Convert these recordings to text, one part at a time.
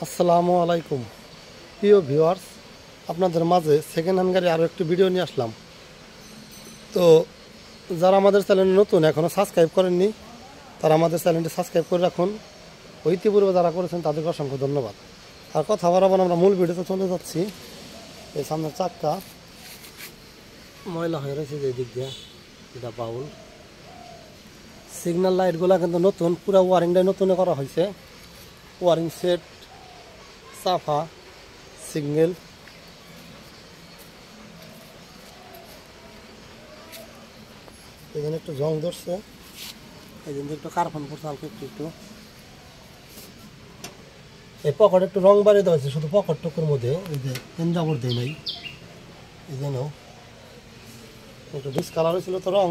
আসসালামু আলাইকুম প্রিয় ভিউয়ার্স, আপনাদের মাঝে সেকেন্ড হ্যান্ড গাড়ি আরও একটি ভিডিও নিয়ে আসলাম। তো যারা আমাদের চ্যানেল নতুন এখনও সাবস্ক্রাইব করেননি তারা আমাদের চ্যানেলটি সাবস্ক্রাইব করে রাখুন। ইতিপূর্বে যারা করেছেন তাদেরকে অসংখ্য ধন্যবাদ। আর কথা বরাবর আমরা মূল ভিডিওতে চলে যাচ্ছি। এই সামনের চাক্কা ময়লা হয়ে রয়েছে যে দিক দিয়ে, এটা বাউল। সিগন্যাল লাইটগুলো কিন্তু নতুন, পুরো ওয়ারিংটাই নতুন করা হয়েছে। ওয়ারিং সেট, সাফা, সিগন্যাল। এই জন্য একটু জং ধরছে, এই জন্য একটু কার্বন পড়ছে হালকা একটু। এই পকেট একটু রং বাড়িয়ে দেওয়া হয়েছে শুধু পকেটটুকুর মধ্যে, এই যে পেঞ্জাবর দেয় নাই। এই জন্য একটু ডিসকালার হয়েছিল তো রং।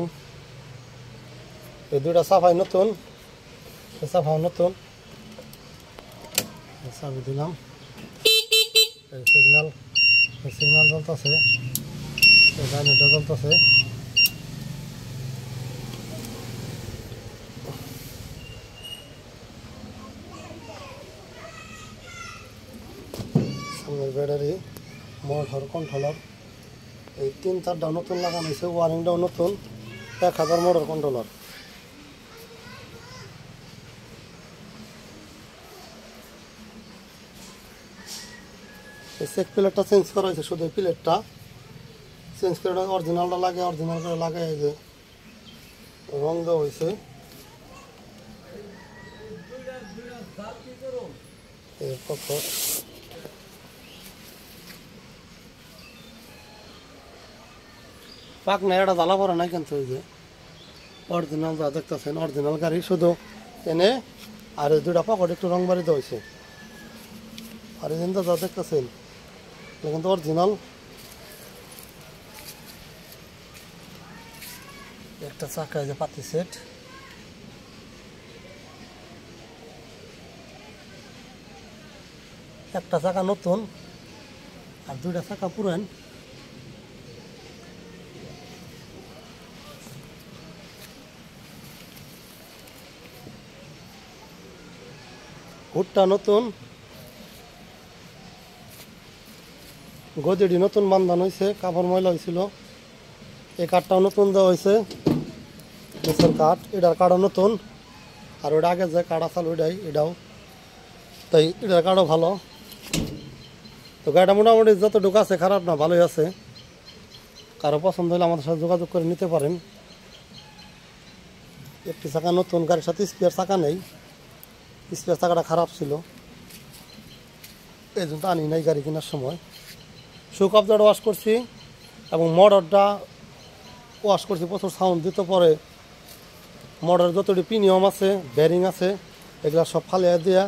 এই দুইটা সাফাই নতুন, সাফাও নতুন। চাবি দিলাম, সিগন্যাল জ্বলতেছে, লাইনটা জ্বলতেছে। সামনের ব্যাটারি, মোটর কন্ট্রোলার, এই 3-4টা নতুন লাগানো হয়েছে। ওয়ারিংটাও নতুন, 1000 মোটর কন্ট্রোলার। এই চেক প্লেটটা চেঞ্জ করা হয়েছে, শুধু এই প্লেটটা চেঞ্জ করে অরিজিনালটা লাগে, অরিজিনাল করে লাগে। এই যে রং দেওয়া হয়েছে। পাক না, এটা জ্বালা পড়ে নাই কিন্তু। এই যে অরিজিনাল যা দেখতেছেন অরিজিনাল গাড়ি, শুধু এনে আর এই দুইটা পকেট একটু রং বাড়ি দেওয়া হয়েছে। আর এই যা দেখতেছেন কিন্তু অরিজিনাল। একটা চাকা, যে পাতি সেট, একটা চাকা নতুন আর দুইটা চাকা পুরান। হুডটা নতুন, গদিটি নতুন বান্ধানো হয়েছে, কাপড় ময়লা হয়েছিল। এই কাঠটাও নতুন দেওয়া হয়েছে, নিচের কাঠ, এটার কাঠও নতুন। আর ওটা আগে যে কাঠ আসল ওইটাই, এটাও তাই, এটার কাঠও ভালো। তো গাড়িটা মোটামুটি যতটুকু আছে খারাপ না, ভালোই আছে। কারো পছন্দ হলে আমাদের সাথে যোগাযোগ করে নিতে পারেন। একটি চাকা নতুন, গাড়ির সাথে স্পেয়ার চাকা নেই, স্পেয়ার চাকাটা খারাপ ছিল, এই জন্য আনি নাই গাড়ি কেনার সময়। শু কবজাটা ওয়াশ করছি এবং মোটরটা ওয়াশ করছি, প্রচুর সাউন্ড দিতে। পরে মোটরের যতটি প্রিমিয়াম আছে, ব্যারিং আছে, এগুলো সব ফালিয়ে দিয়ে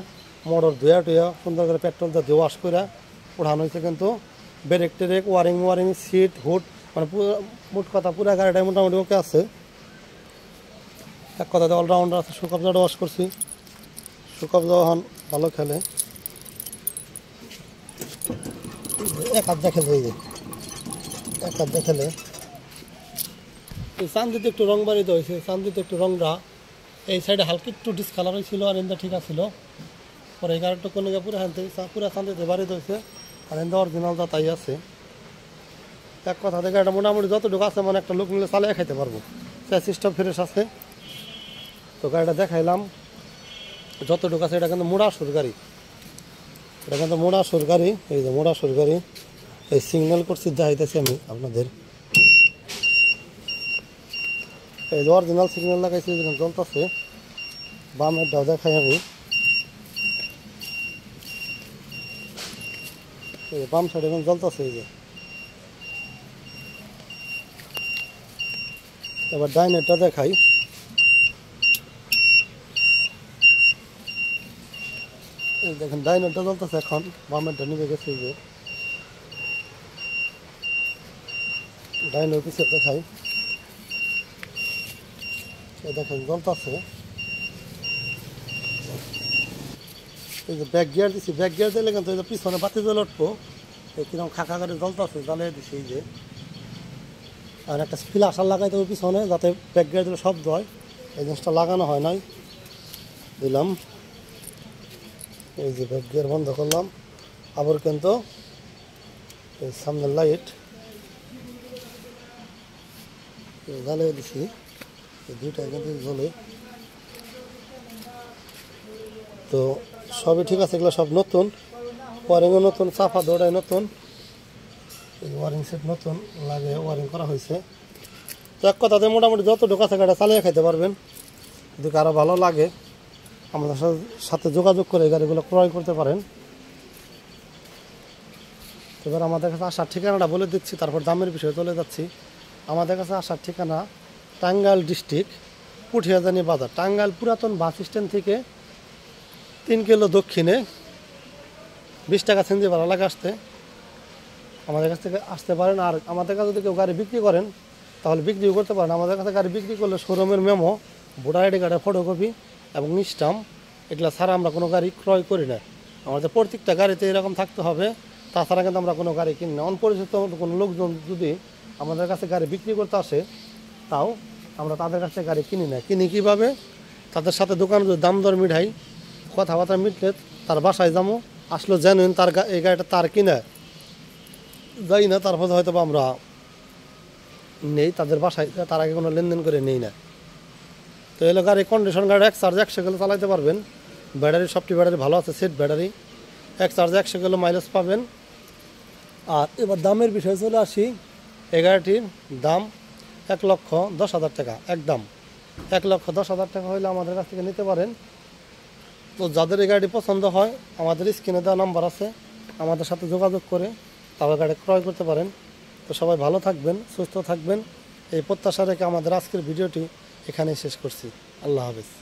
মোটর ধুয়া টুয়া সুন্দর করে পেট্রোল দিয়ে ওয়াশ করে উঠানো হয়েছে। কিন্তু break Terek, wiring seat, hood, মানে মোট কথা পুরো গাড়িটাই মোটামুটি ওকে আছে। এক কথাতে অলরাউন্ডার আছে। শু কবজাটা ওয়াশ করছি, শু কবজা এখন ভালো খেলে। এক হাত দেখেলে, এই যে এক হাত দেখেলে। এই চান্দিতে একটু রং বাড়িতে হয়েছে, চান্দিতে একটু রংটা এই সাইডে হালকা একটু ডিসকালার হয়েছিল, আর এনটা ঠিক আছিল। পরে এই গাড়িটা কোনো পুরো চান্দিতে বাড়িতে হয়েছে, আর এনটা অরিজিনালটা তাই আছে। এক কথা থেকে এটা মোটামুটি যতটুকু আছে, মানে একটা লোক নিলে চালিয়ে খাইতে পারবো। সিস্টেম ফ্রেশ আছে। তো গাড়িটা দেখাইলাম যতটুকু আছে। এটা কিন্তু মোড়াসুর গাড়ি, এটা কিন্তু মোড়াসুর গাড়ি। এই যে মোড়াসুর গাড়ি, এই সিগন্যাল করছি দেখাইতেছি আমি আপনাদের। এই যে অরিজিনাল সিগন্যাল লাগাইছি, যেখানে জ্বলতেছে। বামের ডাও দেখাই আমি, এই বাম সাইডে এখন জ্বলতেছে। এই যে এবার ডাইনেরটা দেখাই। এই দেখেন ডাইনেরটা জ্বলতেছে এখন, বামেরটা নিভে গেছে। এই যে ডাইনের পিছিয়ে দেখাই, এই দেখেন জ্বলতেছে। এই যে ব্যাক গিয়ার দিচ্ছি, ব্যাক গিয়ার দিলে কিন্তু এই যে পিছনে বাতি জ্বলে উঠবো। এই কিরকম খাঁকা করে জ্বলতেছে, জ্বালিয়ে দিচ্ছি। এই যে আর একটা ফ্ল্যাশার লাগাইতে হবে পিছনে, যাতে ব্যাক গিয়ার দিলে শব্দ হয়। এই জিনিসটা লাগানো হয় নাই, দিলাম। এই যে ব্যাক গিয়ার বন্ধ করলাম, আবার কিন্তু এই সামনের লাইট জ্বালিয়ে দিছি, এই দুইটা কিন্তু জ্বলে। তো সবই ঠিক আছে, এগুলো সব নতুন, ওয়ারিংও নতুন, চাপা দৌড়াই নতুন, এই ওয়ারিং সেট নতুন লাগে, ওয়ারিং করা হয়েছে। তো এক কথাতে মোটামুটি যত ঢোকা আছে গাড়ি চালিয়ে খাইতে পারবেন। যদি আরও ভালো লাগে আমাদের সাথে যোগাযোগ করে এই গাড়িগুলো ক্রয় করতে পারেন। এবার আমাদের কাছে আসার ঠিকানাটা বলে দিচ্ছি, তারপর দামের বিষয়ে চলে যাচ্ছি। আমাদের কাছে আসার ঠিকানা টাঙ্গাইল ডিস্ট্রিক্ট, পুঠিয়াজানি বাজার, টাঙ্গাইল পুরাতন বাস স্ট্যান্ড থেকে 3 কিলো দক্ষিণে, 20 টাকা সিএনজি ভাড়া লাগে আসতে। আমাদের কাছ থেকে আসতে পারেন। আর আমাদের কাছে যদি কেউ গাড়ি বিক্রি করেন তাহলে বিক্রিও করতে পারেন। আমাদের কাছে গাড়ি বিক্রি করলে শোরুমের মেমো, ভোটার আইডি কার্ডের ফটোকপি এবং স্ট্যাম্প, এগুলো ছাড়া আমরা কোনো গাড়ি ক্রয় করি না। আমাদের প্রত্যেকটা গাড়িতে এরকম থাকতে হবে, তাছাড়া কিন্তু আমরা কোনো গাড়ি কিনি না। অপরিচিত কোনো লোকজন যদি আমাদের কাছে গাড়ি বিক্রি করতে আসে তাও আমরা তাদের কাছে গাড়ি কিনি না। কিনি কীভাবে? তাদের সাথে দোকানে যদি দাম দর মিঠাই, কথাবার্তা মিটলে তার বাসায় যাবো, আসলো জেনুইন তার এই গাড়িটা তার কিনা যাই না, তারপরে হয়তো আমরা নেই তাদের বাসায়, তার আগে কোনো লেনদেন করে নেই না। তো এলো গাড়ি কন্ডিশন, গাড়ি এক চার্জে 100 কিলো চালাতে পারবেন। ব্যাটারি সবটি ব্যাটারি ভালো আছে, সেট ব্যাটারি, এক চার্জে 100 কিলো মাইলেজ পাবেন। আর এবার দামের বিষয়ে চলে আসি। এই গাড়িটির দাম 1,10,000 টাকা, একদম 1,10,000 টাকা হইলে আমাদের কাছ থেকে নিতে পারেন। তো যাদের এই গাড়ি পছন্দ হয় আমাদের স্ক্রিনে দেওয়া নাম্বার আছে, আমাদের সাথে যোগাযোগ করে তারপর গাড়ি ক্রয় করতে পারেন। তো সবাই ভালো থাকবেন, সুস্থ থাকবেন, এই প্রত্যাশা রেখে আমাদের আজকের ভিডিওটি এখানেই শেষ করছি। আল্লাহ হাফেজ।